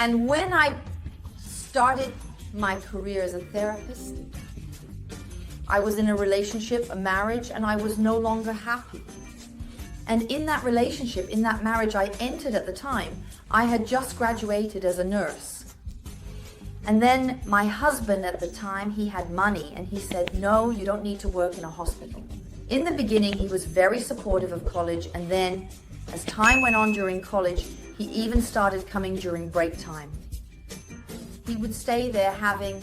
And when I started my career as a therapist, I was in a relationship, a marriage, and I was no longer happy. And in that relationship, in that marriage I entered at the time, I had just graduated as a nurse. And then my husband at the time, he had money, and he said, no, you don't need to work in a hospital. In the beginning, he was very supportive of college, and then as time went on during college, he even started coming during break time. He would stay there having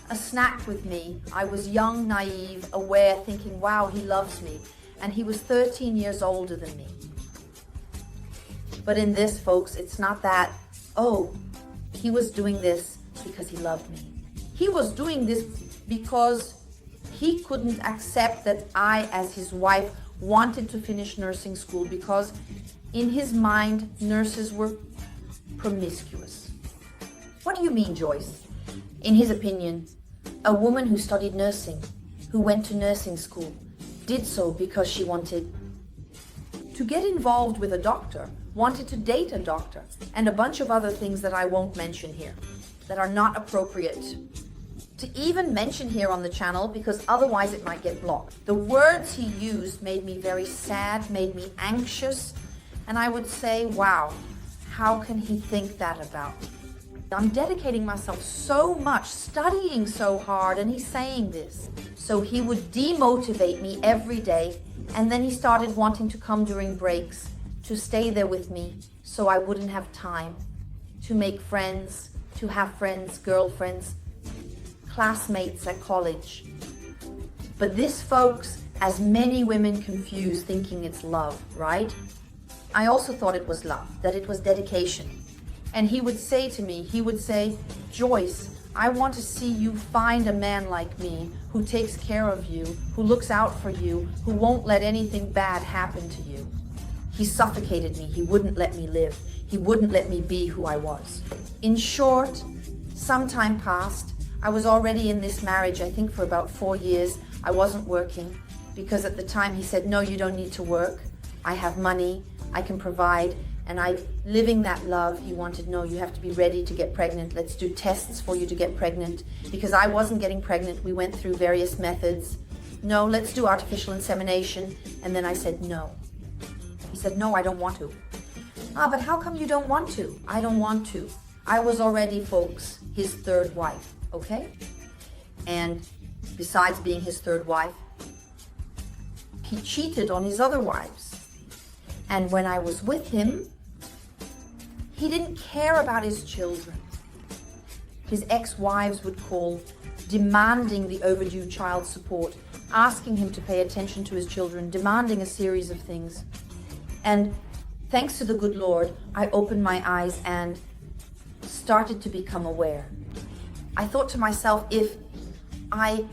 a snack with me. I was young, naive, aware, thinking, wow, he loves me. And he was 13 years older than me. But in this, folks, it's not that, oh, he was doing this because he loved me. He was doing this because he couldn't accept that I, as his wife, wanted to finish nursing school, because in his mind, nurses were promiscuous. What do you mean, Joyce? In his opinion, a woman who studied nursing, who went to nursing school, did so because she wanted to get involved with a doctor, wanted to date a doctor, and a bunch of other things that I won't mention here, that are not appropriate to even mention here on the channel, because otherwise it might get blocked. The words he used made me very sad, made me anxious, and I would say, wow, how can he think that about me? I'm dedicating myself so much, studying so hard, and he's saying this. So he would demotivate me every day, and then he started wanting to come during breaks, to stay there with me, so I wouldn't have time to make friends, to have friends, girlfriends, classmates at college. But this, folks, as many women confuse, thinking it's love, right? I also thought it was love, that it was dedication. And he would say to me, he would say, Joyce, I want to see you find a man like me who takes care of you, who looks out for you, who won't let anything bad happen to you. He suffocated me. He wouldn't let me live. He wouldn't let me be who I was. In short, some time passed. I was already in this marriage, I think for about 4 years. I wasn't working because at the time he said, no, you don't need to work. I have money, I can provide. And living that love, he wanted, no, you have to be ready to get pregnant. Let's do tests for you to get pregnant. Because I wasn't getting pregnant, we went through various methods. No, let's do artificial insemination. And then I said, no. He said, no, I don't want to. But how come you don't want to? I don't want to. I was already, folks, his third wife, okay? And besides being his third wife, he cheated on his other wives. And when I was with him, he didn't care about his children. His ex-wives would call, demanding the overdue child support, asking him to pay attention to his children, demanding a series of things. And thanks to the good Lord, I opened my eyes and started to become aware. I thought to myself, if I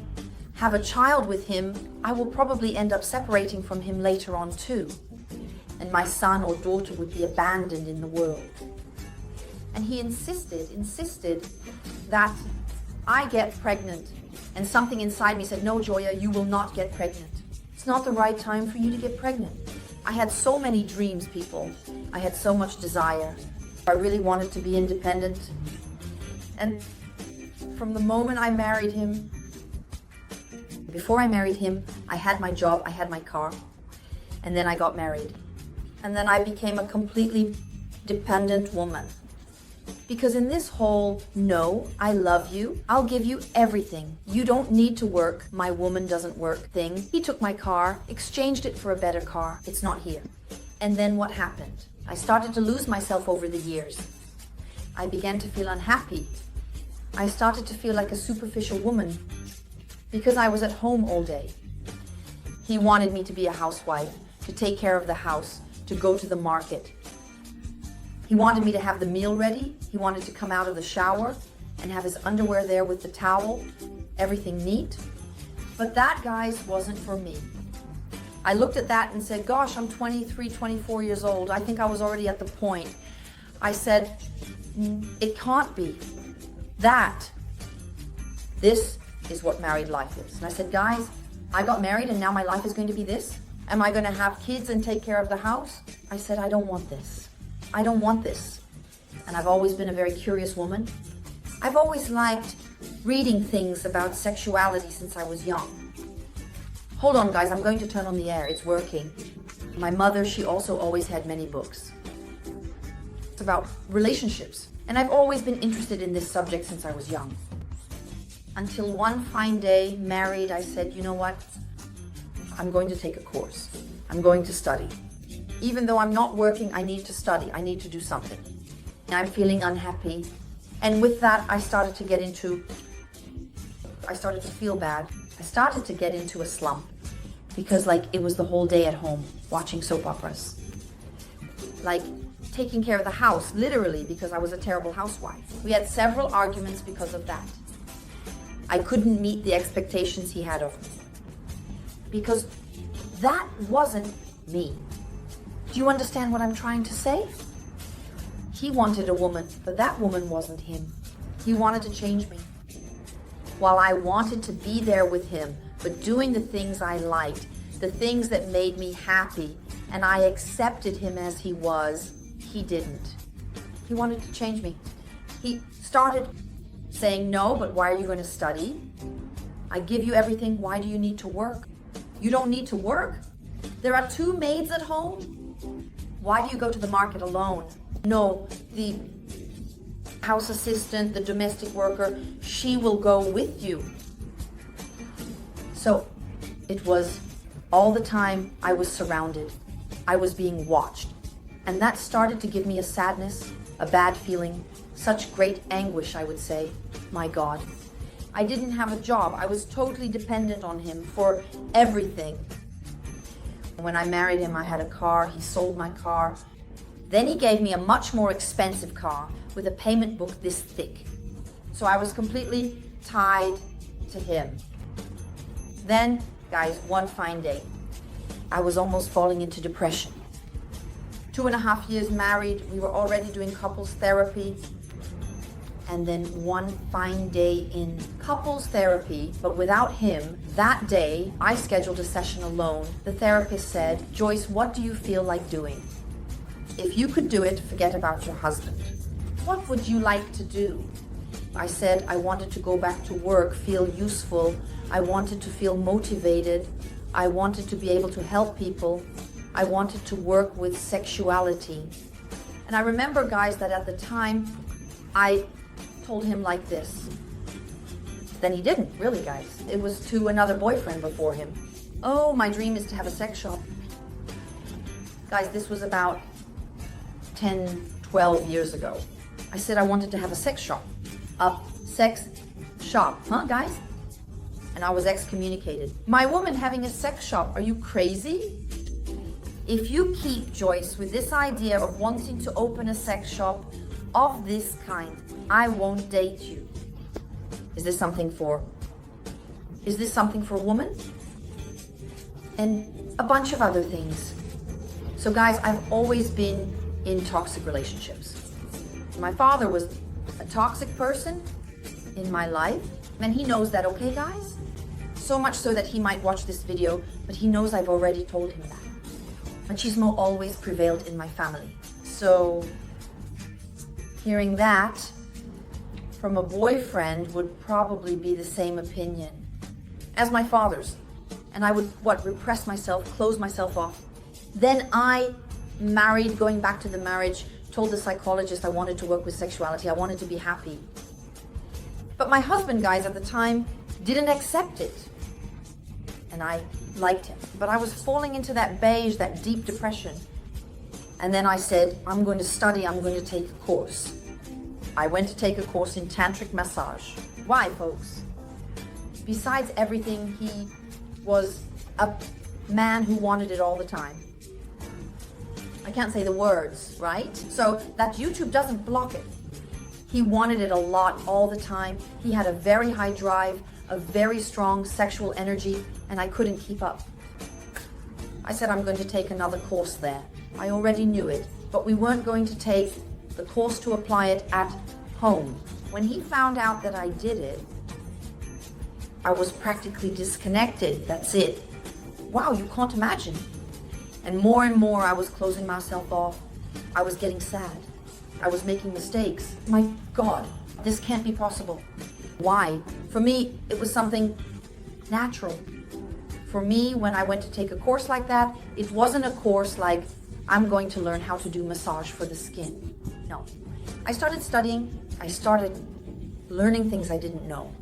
have a child with him, I will probably end up separating from him later on too. And my son or daughter would be abandoned in the world. And he insisted that I get pregnant. And something inside me said, no, Joya, you will not get pregnant. It's not the right time for you to get pregnant. I had so many dreams, people. I had so much desire. I really wanted to be independent. And from the moment I married him, before I married him, I had my job, I had my car, and then I got married. And then I became a completely dependent woman. Because in this whole, no, I love you, I'll give you everything, you don't need to work, my woman doesn't work thing, he took my car, exchanged it for a better car, it's not here. And then what happened? I started to lose myself over the years. I began to feel unhappy. I started to feel like a superficial woman because I was at home all day. He wanted me to be a housewife, to take care of the house, to go to the market. He wanted me to have the meal ready. He wanted to come out of the shower and have his underwear there with the towel, everything neat. But that, guys, wasn't for me. I looked at that and said, gosh, I'm 23, 24 years old. I think I was already at the point. I said, it can't be that. This is what married life is. And I said, guys, I got married and now my life is going to be this? Am I going to have kids and take care of the house? I said, I don't want this. I don't want this. and I've always been a very curious woman. I've always liked reading things about sexuality since I was young. Hold on, guys, I'm going to turn on the air. It's working. My mother, she also always had many books. It's about relationships. And I've always been interested in this subject since I was young. Until one fine day, married, I said, you know what? I'm going to take a course. I'm going to study. Even though I'm not working, I need to study. I need to do something. I'm feeling unhappy. And with that, I started to feel bad. I started to get into a slump because it was the whole day at home watching soap operas. Taking care of the house, literally, because I was a terrible housewife. We had several arguments because of that. I couldn't meet the expectations he had of me. Because that wasn't me. Do you understand what I'm trying to say? He wanted a woman, but that woman wasn't him. He wanted to change me. While I wanted to be there with him, but doing the things I liked, the things that made me happy, and I accepted him as he was, he didn't. He wanted to change me. He started saying, no, but why are you going to study? I give you everything. Why do you need to work? You don't need to work. There are 2 maids at home. Why do you go to the market alone? No, the house assistant, the domestic worker, she will go with you. So it was all the time I was surrounded. I was being watched. And that started to give me a sadness, a bad feeling, such great anguish, I would say. My God. I didn't have a job. I was totally dependent on him for everything. When I married him, I had a car. He sold my car. Then he gave me a much more expensive car with a payment book this thick. So I was completely tied to him. Then, guys, one fine day, I was almost falling into depression. 2.5 years married, we were already doing couples therapy. And then one fine day in couples therapy, but without him, that day, I scheduled a session alone. The therapist said, Joyce, what do you feel like doing? If you could do it, forget about your husband. What would you like to do? I said I wanted to go back to work, feel useful. I wanted to feel motivated. I wanted to be able to help people. I wanted to work with sexuality. And I remember, guys, that at the time, I told him like this. Then he didn't, really, guys. It was to another boyfriend before him. Oh, my dream is to have a sex shop. Guys, this was about 10, 12 years ago. I said I wanted to have a sex shop. A sex shop, huh, guys? And I was excommunicated. My woman having a sex shop, are you crazy? If you keep, Joyce, with this idea of wanting to open a sex shop of this kind, I won't date you. Is this something for a woman? And a bunch of other things. So guys, I've always been in toxic relationships. My father was a toxic person in my life, and he knows that, okay, guys? So much so that he might watch this video, but he knows I've already told him that. Machismo always prevailed in my family. So hearing that from a boyfriend would probably be the same opinion as my father's. And I would, repress myself, close myself off. Then I married, going back to the marriage, told the psychologist I wanted to work with sexuality. I wanted to be happy. But my husband, guys, at the time, didn't accept it. And I liked him. But I was falling into that beige, that deep depression. And then I said, I'm going to study, I'm going to take a course. I went to take a course in tantric massage. Why, folks? Besides everything, he was a man who wanted it all the time. I can't say the words, right? So that YouTube doesn't block it. He wanted it a lot all the time. He had a very high drive, a very strong sexual energy, and I couldn't keep up. I said I'm going to take another course there. I already knew it, but we weren't going to take the course to apply it at home. When he found out that I did it, I was practically disconnected. That's it. Wow, you can't imagine. And more I was closing myself off. I was getting sad. I was making mistakes. My God, this can't be possible. Why? For me, it was something natural. For me, when I went to take a course like that, it wasn't a course like, I'm going to learn how to do massage for the skin. No. I started studying. I started learning things I didn't know.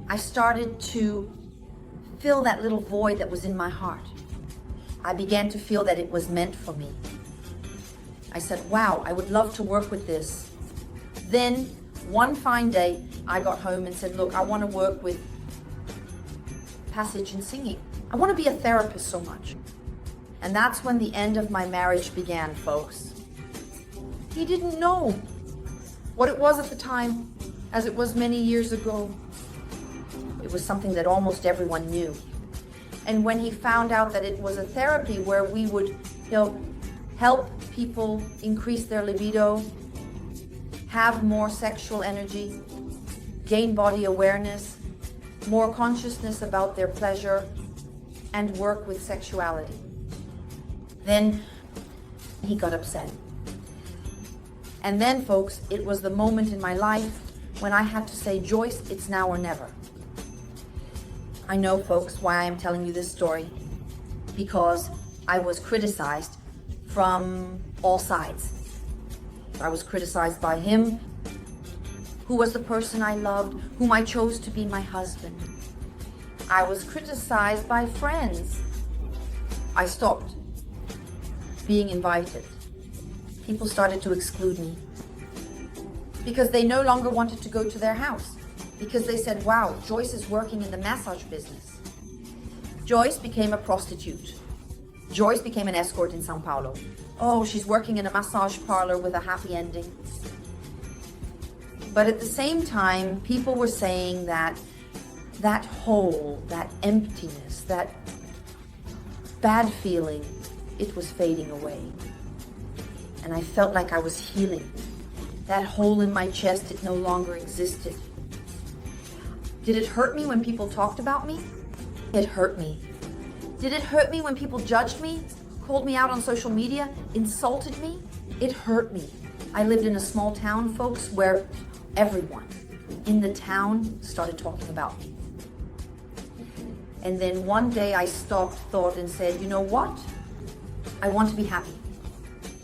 I started to fill that little void that was in my heart. I began to feel that it was meant for me. I said, wow, I would love to work with this. Then, one fine day, I got home and said, look, I want to work with passage and singing. I want to be a therapist so much. And that's when the end of my marriage began, folks. He didn't know what it was at the time, as it was many years ago. It was something that almost everyone knew. And when he found out that it was a therapy where we would, help people increase their libido, have more sexual energy, gain body awareness, more consciousness about their pleasure, and work with sexuality. Then he got upset. And then, folks, it was the moment in my life when I had to say, Joyce, it's now or never. I know, folks, why I'm telling you this story. Because I was criticized from all sides. I was criticized by him, who was the person I loved, whom I chose to be my husband. I was criticized by friends. I stopped being invited. People started to exclude me because they no longer wanted to go to their house, because they said, wow, Joyce is working in the massage business. Joyce became a prostitute. Joyce became an escort in Sao Paulo. Oh, she's working in a massage parlor with a happy ending. But at the same time, people were saying that that hole, that emptiness, that bad feeling, it was fading away. And I felt like I was healing. That hole in my chest, it no longer existed. Did it hurt me when people talked about me? It hurt me. Did it hurt me when people judged me, called me out on social media, insulted me? It hurt me. I lived in a small town, folks, where everyone in the town started talking about me. And then one day I stopped, thought, and said, you know what? I want to be happy.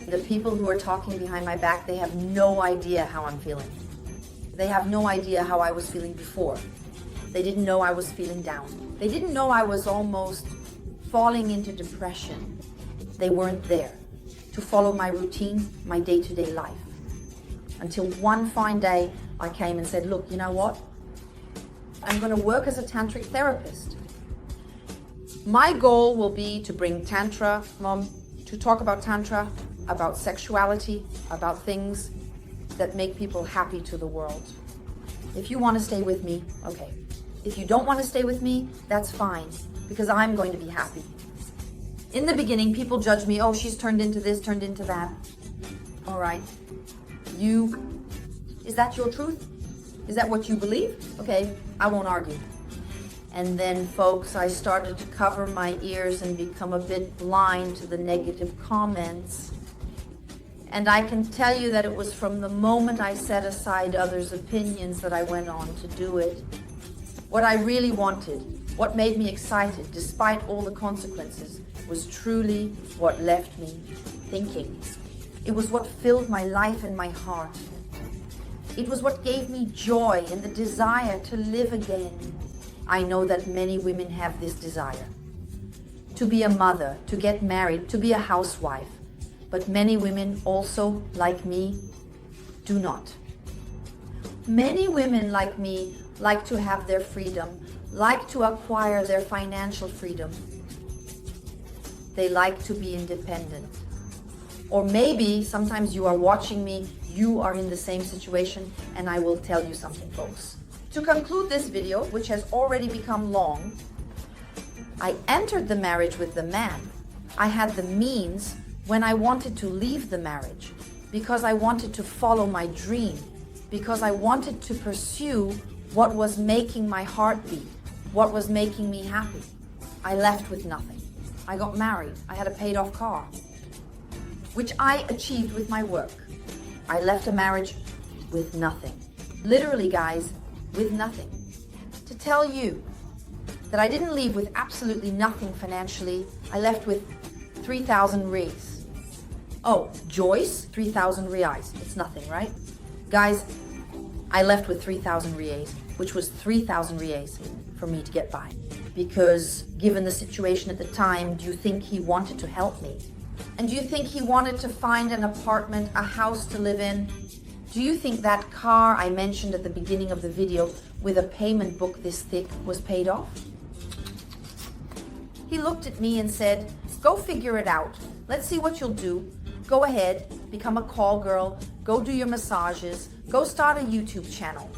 The people who are talking behind my back, they have no idea how I'm feeling. They have no idea how I was feeling before. They didn't know I was feeling down. They didn't know I was almost falling into depression. They weren't there to follow my routine, my day-to-day life. Until one fine day, I came and said, look, you know what? I'm going to work as a tantric therapist. My goal will be to bring Tantra, to talk about Tantra, about sexuality, about things that make people happy to the world. If you want to stay with me, okay. If you don't want to stay with me, that's fine, because I'm going to be happy. In the beginning, people judged me, oh, she's turned into this, turned into that. All right. Is that your truth? Is that what you believe? Okay, I won't argue. And then, folks, I started to cover my ears and become a bit blind to the negative comments. And I can tell you that it was from the moment I set aside others' opinions that I went on to do it. What I really wanted, what made me excited, despite all the consequences, was truly what left me thinking. It was what filled my life and my heart. It was what gave me joy and the desire to live again. I know that many women have this desire. To be a mother, to get married, to be a housewife. But many women also, like me, do not. Many women like me like to have their freedom, like to acquire their financial freedom. They like to be independent. Or maybe sometimes you are watching me, you are in the same situation, and I will tell you something, folks. To conclude this video, which has already become long, I entered the marriage with the man. I had the means when I wanted to leave the marriage, because I wanted to follow my dream, because I wanted to pursue what was making my heart beat, what was making me happy. I left with nothing. I got married. I had a paid-off car, which I achieved with my work. I left a marriage with nothing. Literally, guys, with nothing. To tell you that I didn't leave with absolutely nothing financially, I left with 3,000 reais. Oh, Joyce, 3,000 reais. It's nothing, right? Guys, I left with 3,000 reais, which was 3,000 reais for me to get by. Because given the situation at the time, do you think he wanted to help me? And do you think he wanted to find an apartment, a house to live in? Do you think that car I mentioned at the beginning of the video with a payment book this thick was paid off? He looked at me and said, go figure it out. Let's see what you'll do. Go ahead, become a call girl, go do your massages, go start a YouTube channel.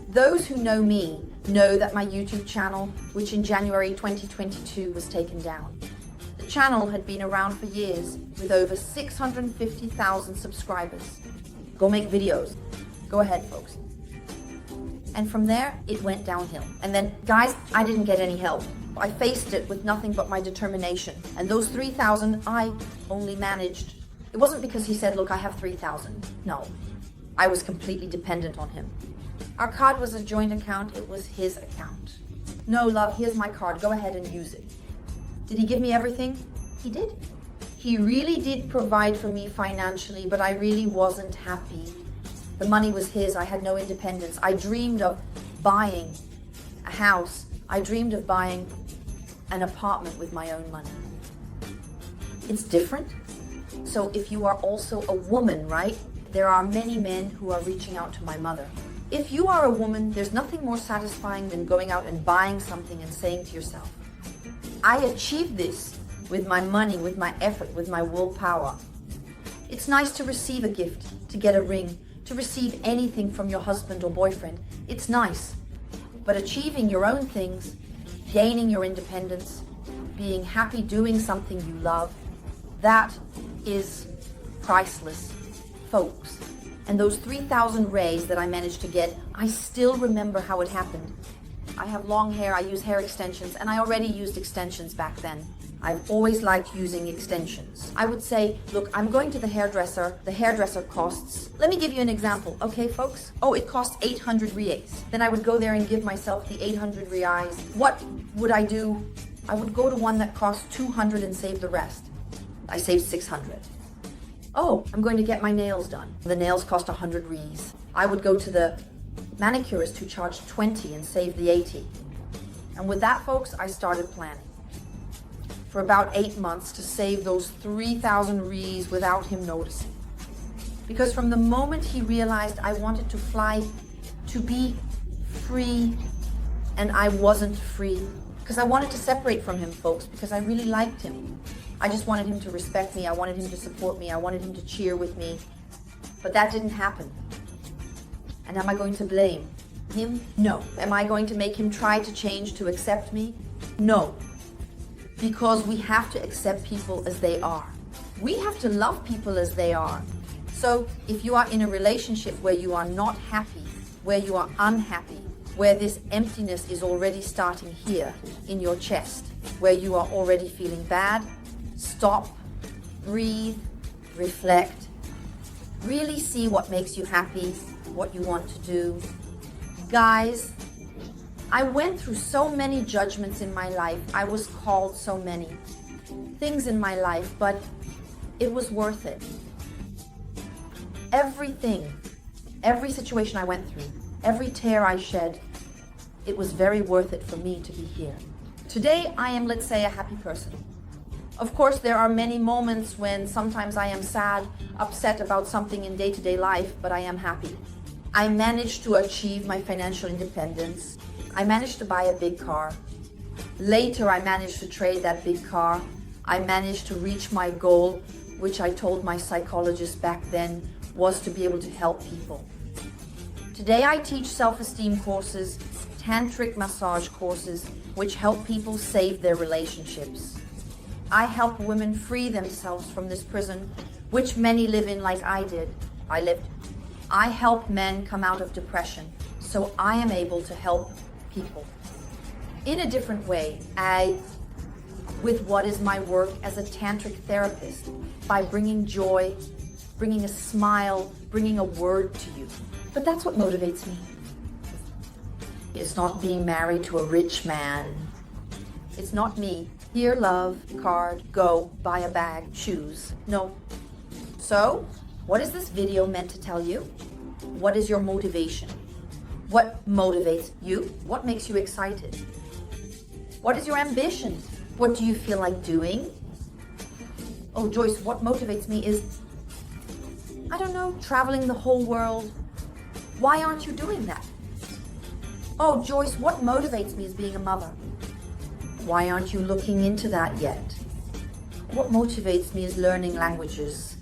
Those who know me know that my YouTube channel, which in January 2022 was taken down. The channel had been around for years with over 650,000 subscribers. Go make videos. Go ahead, folks. And from there, it went downhill. And then, guys, I didn't get any help. I faced it with nothing but my determination. And those 3,000, I only managed. It wasn't because he said, look, I have 3,000. No, I was completely dependent on him. Our card was a joint account. It was his account. No, love, here's my card. Go ahead and use it. Did he give me everything? He did. He really did provide for me financially, but I really wasn't happy. The money was his. I had no independence. I dreamed of buying a house. I dreamed of buying an apartment with my own money. It's different. So if you are also a woman, right? There are many men who are reaching out to my mother. If you are a woman, there's nothing more satisfying than going out and buying something and saying to yourself, I achieved this with my money, with my effort, with my willpower. It's nice to receive a gift, to get a ring, to receive anything from your husband or boyfriend. It's nice. But achieving your own things, gaining your independence, being happy doing something you love, that is priceless, folks. And those 3,000 rays that I managed to get, I still remember how it happened. I have long hair, I use hair extensions, and I already used extensions back then. I've always liked using extensions. I would say, look, I'm going to the hairdresser costs, let me give you an example, okay folks? Oh, it costs 800 reais. Then I would go there and give myself the 800 reais. What would I do? I would go to one that costs 200 and save the rest. I saved 600. Oh, I'm going to get my nails done. The nails cost 100 reais. I would go to the manicurist who charged 20 and save the 80. And with that, folks, I started planning for about 8 months to save those 3,000 reais without him noticing. Because from the moment he realized I wanted to fly, to be free, and I wasn't free, because I wanted to separate from him, folks, because I really liked him. I just wanted him to respect me. I wanted him to support me. I wanted him to cheer with me. But that didn't happen. And am I going to blame him? No. Am I going to make him try to change to accept me? No. Because we have to accept people as they are. We have to love people as they are. So if you are in a relationship where you are not happy, where you are unhappy, where this emptiness is already starting here in your chest, where you are already feeling bad, stop, breathe, reflect, really see what makes you happy, what you want to do. Guys, I went through so many judgments in my life. I was called so many things in my life, but it was worth it. Everything, every situation I went through, every tear I shed, it was very worth it for me to be here. Today, I am, let's say, a happy person. Of course, there are many moments when sometimes I am sad, upset about something in day-to-day life, but I am happy. I managed to achieve my financial independence. I managed to buy a big car. Later, I managed to trade that big car. I managed to reach my goal, which I told my psychologist back then was to be able to help people. Today, I teach self-esteem courses, tantric massage courses, which help people save their relationships. I help women free themselves from this prison, which many live in like I did. I help men come out of depression, so I am able to help people in a different way, with what is my work as a tantric therapist, by bringing joy, bringing a smile, bringing a word to you. But that's what motivates me. It's not being married to a rich man. It's not me. Here, love, card, go, buy a bag, shoes. No. So, what is this video meant to tell you? What is your motivation? What motivates you? What makes you excited? What is your ambition? What do you feel like doing? Oh, Joyce, what motivates me is, I don't know, traveling the whole world. Why aren't you doing that? Oh, Joyce, what motivates me is being a mother. Why aren't you looking into that yet? What motivates me is learning languages.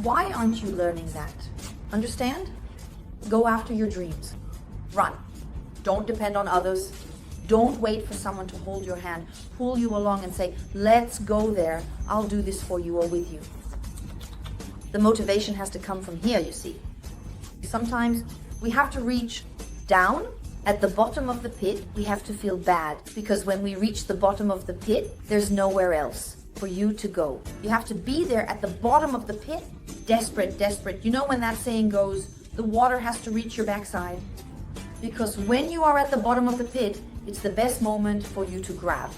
Why aren't you learning that? Understand? Go after your dreams. Run. Don't depend on others. Don't wait for someone to hold your hand, pull you along and say, let's go there. I'll do this for you or with you. The motivation has to come from here, you see. Sometimes we have to reach down at the bottom of the pit. We have to feel bad because when we reach the bottom of the pit, there's nowhere else for you to go. You have to be there at the bottom of the pit, desperate, desperate. You know when that saying goes, the water has to reach your backside? Because when you are at the bottom of the pit, it's the best moment for you to grab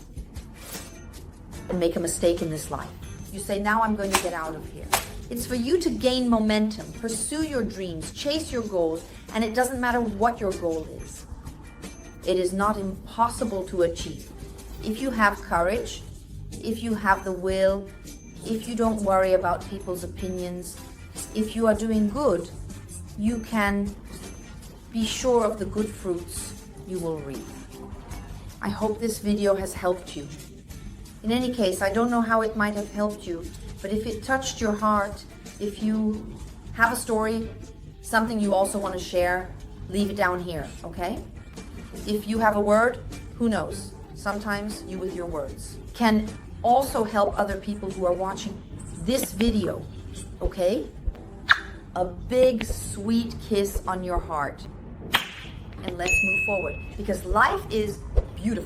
and make a mistake in this life. You say, now I'm going to get out of here. It's for you to gain momentum, pursue your dreams, chase your goals, and it doesn't matter what your goal is. It is not impossible to achieve. If you have courage, if you have the will, if you don't worry about people's opinions, if you are doing good, you can be sure of the good fruits you will reap. I hope this video has helped you. In any case, I don't know how it might have helped you, but if it touched your heart, if you have a story, something you also want to share, leave it down here, okay? If you have a word, who knows? Sometimes you with your words can also help other people who are watching this video, okay? A big, sweet kiss on your heart. And let's move forward because life is beautiful.